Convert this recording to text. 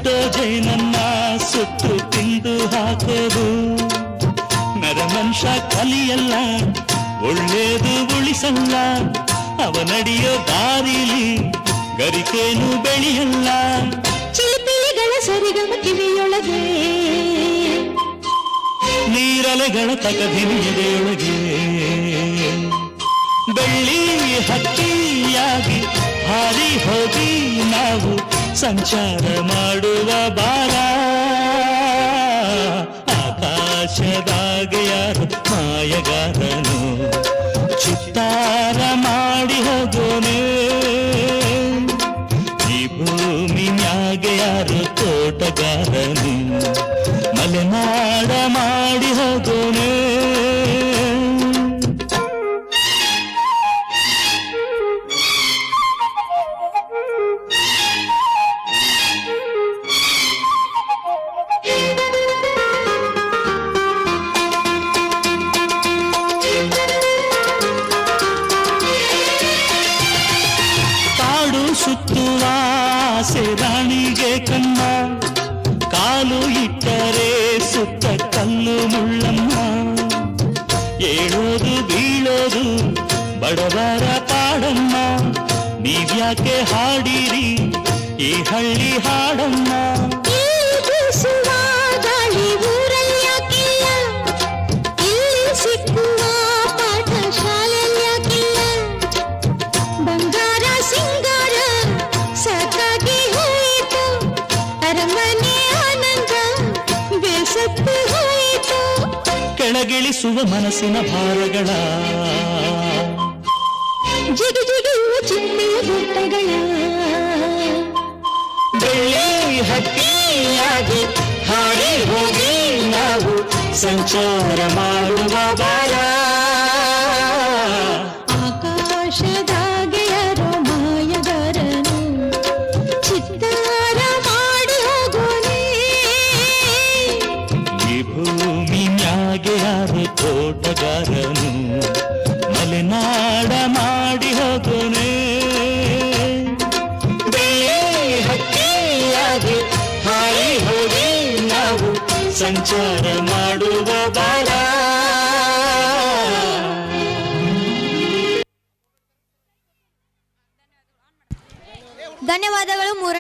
ಅಷ್ಟೋ ಜೈನನ್ನ ಸುಟ್ಟು ತಿಂದು ಹಾಕೋದು ನರಮನುಷ್ಯ ಕಲಿಯಲ್ಲ, ಒಳ್ಳೇದು ಉಳಿಸಲ್ಲ, ಅವನಡಿಯೋ ದಾರಿಲಿ ಗರಿಕೇನು ಬೆಳೆಯಲ್ಲ. ಚಿಲಿಪಿಲಿಗಳ ಸರಿಗಮ ಕಿವಿಯೊಳಗೆ, ನೀರಲೆಗಳ ತಕದಿನಿಯದೆಯೊಳಗೆ, ಬೆಳ್ಳಿ ಹಕ್ಕಿಯಾಗಿ ಹಾರಿ ಹೋಗಿ ನಾವು ಸಂಚಾರ ಮಾಡುವ ಬಾರ. ಆಕಾಶದಾಗೆ ಯಾರು ಮಾಯಗಾರನು ಚಿತ್ತಾರ ಮಾಡಿ ಹೋಗೋನೆ, ಈ ಭೂಮಿ ಮ್ಯಾಗೆ ಯಾರು ತೋಟಗಾರನು ಮಲೆನಾಡ ಮಾಡಿ ಹೋಗೋನೆ. ಕಾಡು ಸುತ್ತುವ ರಾಣಿಗೆ ಕಣ್ಣ, ಕಾಲು ಇಟ್ಟರೆ ಸುತ್ತ ಕಲ್ಲು ಮುಳ್ಳಮ್ಮ. ಏಳೋದು ಬೀಳೋದು ಬಡವರ ಪಾಡಮ್ಮ, ನೀವ್ಯಾಕೆ ಹಾಡಿರಿ ಈ ಹಳ್ಳಿ ಹಾಡಮ್ಮ. ಕೆಳಗಿಳಿಸುವ ಮನಸ್ಸಿನ ಭಾರಗಳ, ಜಿಗಿ ಜಿಗಿಯುವ ಚಿಮ್ಮೆಯ ಗುಟ್ಟಗಳ, ಬೆಳ್ಳಿ ಹಕ್ಕಿಯಾಗಿ ಹಾಡಿ ಹೋಗಿ ನಾವು ಸಂಚಾರ ಮಾಡುವ ಬಾರ. ಆಕಾಶದಾಗೆ ಯಾರೋ ಮಾಯಗಾರನು ಚಿತ್ತಾರ ಮಾಡಿ ಹೋಗೋನೆ, ಈ ಭೂಮಿ ಮ್ಯಾಗೆ ಯಾರು ತೋಟಗಾರನು ಮಲೆನಾಡ ಮಾಡಿ ಹೋಗೋನೆ. ಬೆಳ್ಳಿ ಹಕ್ಕಿಯಾಗಿ ಹಾರಿ ಹೋಗಿ ನಾವು ಸಂಚಾರ ಮಾಡುವ ಬಾರ. ಧನ್ಯವಾದಗಳು.